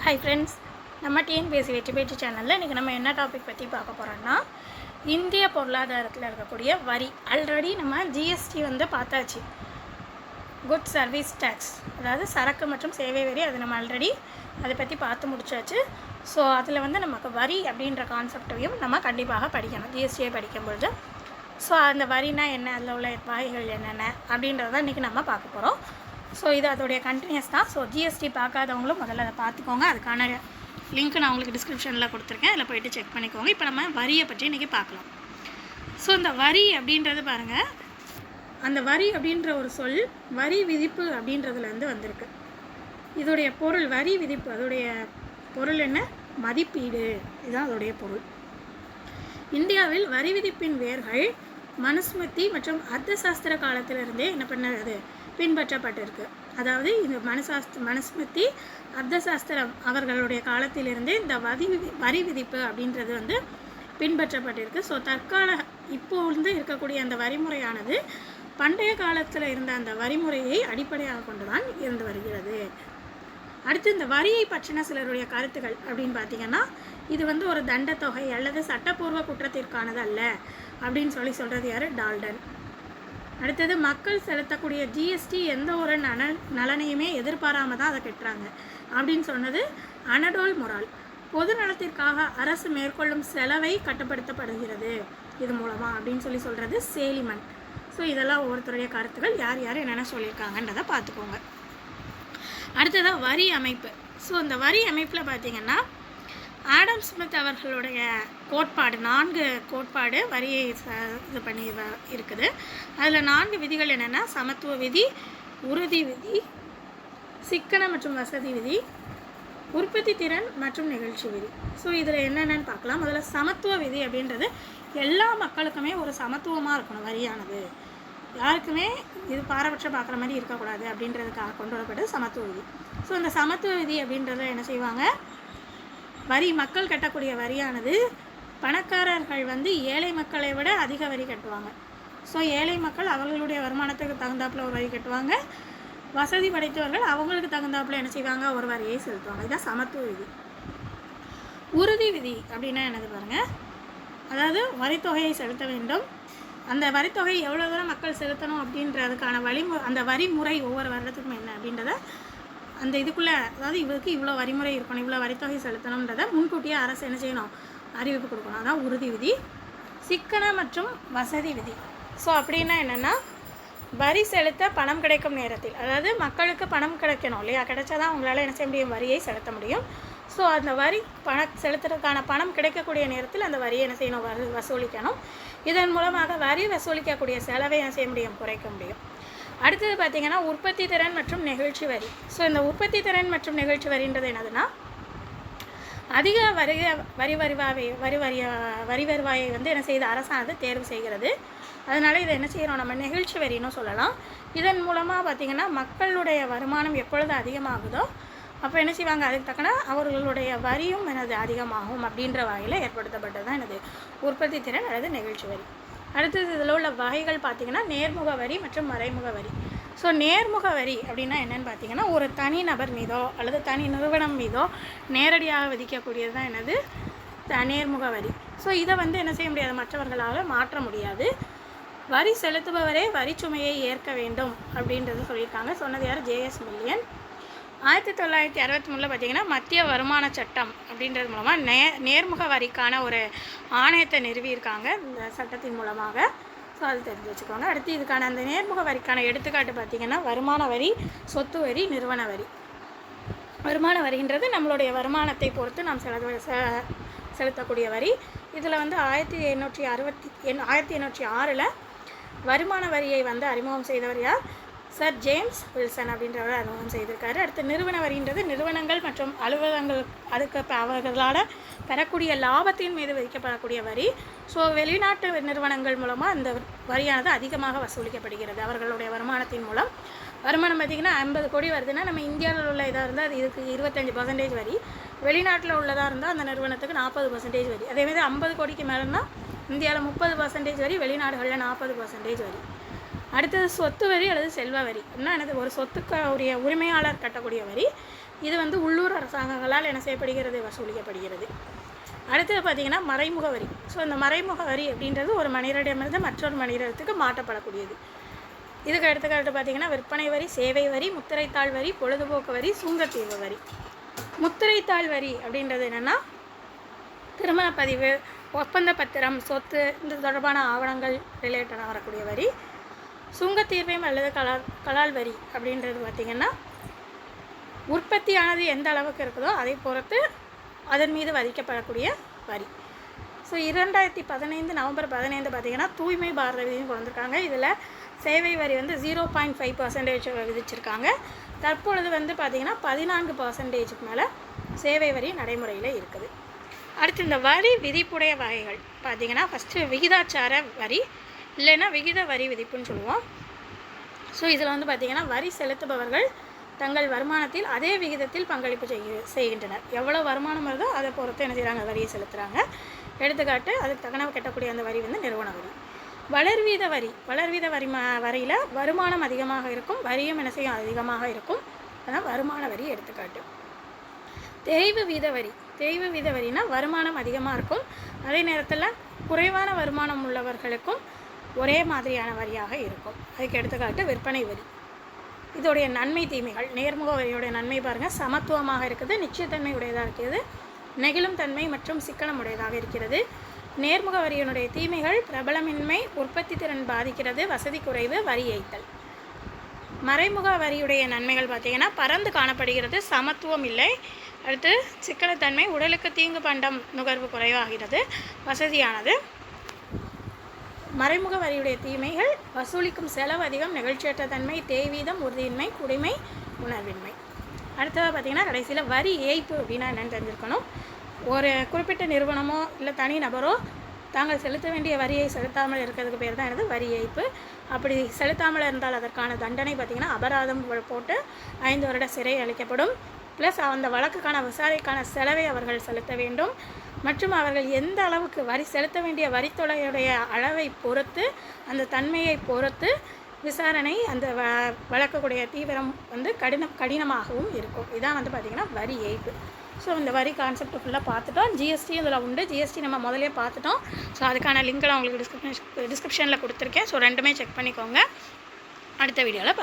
Hi friends, நம்ம TNPSC வெற்றி பேச்சு சேனலில் இன்றைக்கி நம்ம என்ன டாபிக் பற்றி பார்க்க போகிறோம்னா, இந்திய பொருளாதாரத்தில் இருக்கக்கூடிய வரி. ஆல்ரெடி நம்ம ஜிஎஸ்டி வந்து பார்த்தாச்சு, குட் சர்வீஸ் டேக்ஸ், அதாவது சரக்கு மற்றும் சேவை வரி. அது நம்ம ஆல்ரெடி அதை பற்றி பார்த்து முடிச்சாச்சு. ஸோ அதில் வந்து நமக்கு வரி அப்படின்ற கான்செப்டையும் நம்ம கண்டிப்பாக படிக்கணும் ஜிஎஸ்டியை படிக்கும்பொழுது. ஸோ அந்த வரினா என்ன, அதில் உள்ள வகைகள் என்னென்ன அப்படின்றத இன்றைக்கி நம்ம பார்க்க போகிறோம். ஸோ இது அதோடைய கண்டினியூஸ் தான். ஸோ ஜிஎஸ்டி பார்க்காதவங்களும் முதல்ல அதை பார்த்துக்கோங்க. அதுக்கான லிங்க் நான் உங்களுக்கு டிஸ்கிரிப்ஷனில் கொடுத்துருக்கேன், அதில் போய்ட்டு செக் பண்ணிக்கோங்க. இப்போ நம்ம வரியை பற்றி இன்றைக்கி பார்க்கலாம். ஸோ இந்த வரி அப்படின்றது பாருங்கள், அந்த வரி அப்படின்ற ஒரு சொல் வரி விதிப்பு அப்படின்றதுலேருந்து வந்திருக்கு. இதோடைய பொருள் வரி விதிப்பு, அதோடைய பொருள் என்ன, மதிப்பீடு, இதுதான் அதோடைய பொருள். இந்தியாவில் வரி விதிப்பின் வேர்கள் மனுஸ்மிருதி மற்றும் அர்த்தசாஸ்திர காலத்திலிருந்தே என்ன பண்ணது, பின்பற்றப்பட்டிருக்கு. அதாவது இந்த மனுஸ்மிருதி அர்த்தசாஸ்திரம் அவர்களுடைய காலத்திலிருந்தே இந்த வரி விதிப்பு அப்படின்றது வந்து பின்பற்றப்பட்டிருக்கு. ஸோ தற்கால இப்போ வந்து இருக்கக்கூடிய அந்த வரிமுறையானது பண்டைய காலத்தில் இருந்த அந்த வரிமுறையை அடிப்படையாக கொண்டு தான் இருந்து வருகிறது. அடுத்து இந்த வரியை பற்றின சிலருடைய கருத்துக்கள் அப்படின்னு பார்த்தீங்கன்னா, இது வந்து ஒரு தண்டத்தொகை அல்லது சட்டப்பூர்வ குற்றத்திற்கானது அல்ல அப்படின்னு சொல்கிறது யார், டால்டன். அடுத்தது, மக்கள் செலுத்தக்கூடிய ஜிஎஸ்டி எந்த ஒரு நலனையுமே எதிர்பாராமல் தான் அதை கட்டுறாங்க அப்படின்னு சொன்னது அனடோல் மொரால். பொது நலத்திற்காக அரசு மேற்கொள்ளும் செலவை கட்டுப்படுத்தப்படுகிறது இது மூலமாக அப்படின்னு சொல்கிறது சேலிமன். ஸோ இதெல்லாம் ஒவ்வொருத்தருடைய கருத்துக்கள், யார் யார் என்னென்ன சொல்லியிருக்காங்கன்றதை பார்த்துக்கோங்க. அடுத்ததாக வரி அமைப்பு. ஸோ இந்த வரி அமைப்பில் பார்த்திங்கன்னா, ஆடம் ஸ்மித் அவர்களுடைய கோட்பாடு, 4 கோட்பாடு வரியை இது பண்ணி இருக்குது. அதில் 4 விதிகள் என்னென்னா, சமத்துவ விதி, உறுதி விதி, சிக்கன மற்றும் வசதி விதி, உற்பத்தி திறன் மற்றும் நிகழ்ச்சி விதி. ஸோ இதில் என்னென்னு பார்க்கலாம். முதல்ல சமத்துவ விதி அப்படின்றது எல்லா மக்களுக்குமே ஒரு சமத்துவமாக இருக்கணும். வரியானது யாருக்குமே இது பாரபட்சம் பார்க்குற மாதிரி இருக்கக்கூடாது அப்படின்றதுக்காக கொண்டு வரப்பட்டது சமத்துவ விதி. ஸோ இந்த சமத்துவ விதி அப்படின்றத என்ன செய்வாங்க, வரி மக்கள் கட்டக்கூடிய வரியானது பணக்காரர்கள் வந்து ஏழை மக்களை விட அதிக வரி கட்டுவாங்க. ஸோ ஏழை மக்கள் அவர்களுடைய வருமானத்துக்கு தகுந்தாப்பில் ஒரு வரி கட்டுவாங்க, வசதி படைத்தவர்கள் அவங்களுக்கு தகுந்தாப்பில் என்ன செய்வாங்க, ஒரு வரியை செலுத்துவாங்க. இதுதான் சமத்துவ விதி. உறுதி விதி அப்படின்னா என்னது பாருங்கள், அதாவது வரித்தொகையை செலுத்த வேண்டும், அந்த வரித்தொகை எவ்வளோ தூரம் மக்கள் செலுத்தணும் அப்படின்றதுக்கான அந்த வரிமுறை ஒவ்வொரு வருடத்துக்கும் என்ன அப்படின்றத அந்த இதுக்குள்ளே, அதாவது இவருக்கு இவ்வளோ வரிமுறை இருக்கணும், இவ்வளோ வரித்தொகை செலுத்தணுன்றதை முன்கூட்டியே அரசு என்ன செய்யணும், அறிவிப்பு கொடுக்கணும். அதான் உறுதி விதி. சிக்கன மற்றும் வசதி விதி. ஸோ அப்படின்னா என்னென்னா, வரி செலுத்த பணம் கிடைக்கும் நேரத்தில், அதாவது மக்களுக்கு பணம் கிடைக்கணும் இல்லையா, கிடைச்சா தான் அவங்களால என்ன செய்ய முடியும், வரியை செலுத்த முடியும். ஸோ அந்த வரி செலுத்துறதுக்கான பணம் கிடைக்கக்கூடிய நேரத்தில் அந்த வரியை என்ன செய்யணும், வசூலிக்கணும். இதன் மூலமாக வரி வசூலிக்கக்கூடிய செலவை என்ன செய்ய முடியும், குறைக்க முடியும். அடுத்தது பார்த்திங்கன்னா, உற்பத்தி திறன் மற்றும் நெகிழ்ச்சி வரி. ஸோ இந்த உற்பத்தி திறன் மற்றும் நெகிழ்ச்சி வரின்றது என்னதுன்னா, அதிக வரி வருவாயை வந்து என்ன செய்யுது, அரசானது தேர்வு செய்கிறது. அதனால் இதை என்ன செய்கிறோம், நம்ம நெகிழ்ச்சி வரின்னு சொல்லலாம். இதன் மூலமாக பார்த்திங்கன்னா, மக்களுடைய வருமானம் எப்பொழுது அதிகமாகுதோ அப்போ என்ன செய்வாங்க, அதுக்கு தக்கன அவர்களுடைய வரியும் எனது அதிகமாகும் அப்படின்ற வகையில் ஏற்படுத்தப்பட்டது தான் எனது உற்பத்தி திறன் அல்லது நெகிழ்ச்சி வரி. அடுத்தது இதில் உள்ள வகைகள் பார்த்திங்கன்னா, நேர்முக வரி மற்றும் மறைமுக வரி. ஸோ நேர்முக வரி அப்படின்னா என்னென்னு பார்த்திங்கன்னா, ஒரு தனி நபர் மீதோ அல்லது தனி நிறுவனம் மீதோ நேரடியாக விதிக்கக்கூடியது தான் என்னது, நேர்முக வரி. ஸோ இதை வந்து என்ன செய்ய முடியாது, மற்றவர்களால் மாற்ற முடியாது. வரி செலுத்துபவரே வரி சுமையை ஏற்க வேண்டும் அப்படின்றது சொல்லியிருக்காங்க. சொன்னது யார், ஜேஎஸ் மில்லியன். 1963 பார்த்திங்கன்னா, மத்திய வருமான சட்டம் அப்படின்றது மூலமாக நேர்முக வரிக்கான ஒரு ஆணையத்தை நிறுவியிருக்காங்க இந்த சட்டத்தின் மூலமாக. ஸோ அது தெரிஞ்சு வச்சுக்கோங்க. அடுத்து இதுக்கான அந்த நேர்முக வரிக்கான எடுத்துக்காட்டு பார்த்திங்கன்னா, வருமான வரி, சொத்து வரி, நிறுவன வரி. வருமான வரின்றது நம்மளுடைய வருமானத்தை பொறுத்து நாம் செலுத்தக்கூடிய வரி. இதில் வந்து 1806 வருமான வரியை வந்து அறிமுகம் செய்தவர் யார், சர் ஜேம்ஸ் வில்சன் அப்படின்றவர் அறிமுகம் செய்திருக்காரு. அடுத்து நிறுவன வரின்றது நிறுவனங்கள் மற்றும் அலுவலகங்கள் அதுக்கு அவர்களால் பெறக்கூடிய லாபத்தின் மீது விதிக்கப்படக்கூடிய வரி. ஸோ வெளிநாட்டு நிறுவனங்கள் மூலமாக இந்த வரியானது அதிகமாக வசூலிக்கப்படுகிறது. அவர்களுடைய வருமானத்தின் மூலம் வருமானம் பார்த்திங்கன்னா 50 கோடி வருதுன்னா, நம்ம இந்தியாவில் உள்ள இதாக இருந்தால் அது இதுக்கு 25% வரி, வெளிநாட்டில் உள்ளதாக இருந்தால் அந்த நிறுவனத்துக்கு 40% வரி. அதேமாதிரி 50 கோடிக்கு மேலேனா இந்தியாவில் 30% வரி, வெளிநாடுகளில் 40% வரி. அடுத்தது சொத்து வரி அல்லது செல்வ வரி. என்ன, ஒரு சொத்துக்கு உரிய உரிமையாளர் கட்டக்கூடிய வரி. இது வந்து உள்ளூர் அரசாங்கங்களால் என்ன செய்யப்படுகிறது, வசூலிக்கப்படுகிறது. அடுத்தது பார்த்திங்கன்னா மறைமுக வரி. ஸோ இந்த மறைமுக வரி அப்படின்றது ஒரு மனிதரிடமிருந்து மற்றொரு மனிதத்துக்கு மாற்றப்படக்கூடியது. இதுக்கு எடுத்துக்காட்டு பார்த்திங்கன்னா விற்பனை வரி, சேவை வரி, முத்திரைத்தாள் வரி, பொழுதுபோக்கு வரி, சுங்கத்தீர்வு வரி. முத்திரைத்தாள் வரி அப்படின்றது என்னென்னா திருமண பதிவு, ஒப்பந்த பத்திரம், சொத்து இந்த தொடர்பான ஆவணங்கள் ரிலேட்டடாக வரக்கூடிய வரி. சுங்கத்தீர்வையும் அல்லது கலால் வரி அப்படின்றது பார்த்திங்கன்னா உற்பத்தியானது எந்த அளவுக்கு இருக்குதோ அதை பொறுத்து அதன் மீது விதிக்கப்படக்கூடிய வரி. ஸோ 2015 நவம்பர் 15 பார்த்திங்கன்னா தூய்மை பாரத விதின்னு கொண்டு வந்திருக்காங்க. இதில் சேவை வரி வந்து 0.5% விதிச்சிருக்காங்க. தற்பொழுது வந்து பார்த்திங்கன்னா 14% மேலே சேவை வரி நடைமுறையில் இருக்குது. அடுத்து இந்த வரி விதிப்புடைய வகைகள் பார்த்திங்கன்னா ஃபஸ்ட்டு விகிதாச்சார வரி இல்லைன்னா விகித வரி விதிப்புன்னு சொல்லுவோம். ஸோ இதில் வந்து பார்த்திங்கன்னா வரி செலுத்துபவர்கள் தங்கள் வருமானத்தில் அதே விகிதத்தில் பங்களிப்பு செய்கின்றனர். எவ்வளோ வருமானம் வருதோ அதை பொறுத்து என்ன செய்கிறாங்க, வரியை செலுத்துகிறாங்க. எடுத்துக்காட்டு அதுக்கு தகனவு கட்டக்கூடிய அந்த வரி வந்து நிறுவன வரி. வளர்வீத வரி, வளர்வீத வரியில் வருமானம் அதிகமாக இருக்கும், வரியும் என்ன செய்யும் அதிகமாக இருக்கும். அதான் வருமான வரி எடுத்துக்காட்டு. தேய்வு வீத வரி, தேய்வு வீத வரினா வருமானம் அதிகமாக இருக்கும், அதே நேரத்தில் குறைவான வருமானம் உள்ளவர்களுக்கும் ஒரே மாதிரியான வரியாக இருக்கும். அதுக்கு எடுத்துக்காட்டு விற்பனை வரி. இதோடைய நன்மை தீமைகள், நேர்முக வரியோடைய நன்மை பாருங்கள், சமத்துவமாக இருக்குது, நிச்சயத்தன்மை உடையதாக இருக்கிறது, நெகிழும் தன்மை மற்றும் சிக்கனம் உடையதாக இருக்கிறது. நேர்முக வரியினுடைய தீமைகள் பிரபலமின்மை, உற்பத்தி திறன் பாதிக்கிறது, வசதி குறைவு, வரி ஏய்த்தல். மறைமுக வரியுடைய நன்மைகள் பார்த்திங்கன்னா பரந்து காணப்படுகிறது, சமத்துவம் இல்லை, அடுத்து சிக்கனத்தன்மை, உடலுக்கு தீங்கு பண்டம் நுகர்வு குறைவாகிறது, வசதியானது. மறைமுக வரியுடைய தீமைகள் வசூலிக்கும் செலவு அதிகம், நிகழ்ச்சியற்ற தன்மை, தேய்வீதம், உறுதியின்மை, குடிமை, உணர்வின்மை. அடுத்ததாக பார்த்திங்கன்னா கடைசியில் வரி ஏய்ப்பு அப்படின்னா என்னென்னு தெரிஞ்சிருக்கணும். ஒரு குறிப்பிட்ட நிறுவனமோ இல்லை தனி நபரோ தாங்கள் செலுத்த வேண்டிய வரியை செலுத்தாமல் இருக்கிறதுக்கு பேர் தான் என்னது, வரி ஏய்ப்பு. அப்படி செலுத்தாமல் இருந்தால் அதற்கான தண்டனை பார்த்திங்கன்னா அபராதம் போட்டு 5 வருட சிறை அளிக்கப்படும். ப்ளஸ் அந்த வழக்குக்கான விசாரணைக்கான செலவை அவர்கள் செலுத்த வேண்டும். மற்றும் அவர்கள் எந்த அளவுக்கு வரி செலுத்த வேண்டிய வரித்தொகையுடைய அளவை பொறுத்து, அந்த தன்மையை பொறுத்து விசாரணை அந்த வழக்கக்கூடிய தீவிரம் வந்து கடினமாகவும் இருக்கும். இதான் வந்து பார்த்திங்கன்னா வரி ஏய்ப்பு. ஸோ இந்த வரி கான்செப்ட் ஃபுல்லாக பார்த்துட்டோம். ஜிஎஸ்டி இதில் உண்டு, ஜிஎஸ்டி நம்ம முதலே பார்த்துட்டோம். ஸோ அதுக்கான லிங்க் நான் உங்களுக்கு டிஸ்கிரிப்ஷனில் கொடுத்துருக்கேன். ஸோ ரெண்டுமே செக் பண்ணிக்கோங்க. அடுத்த வீடியோவில்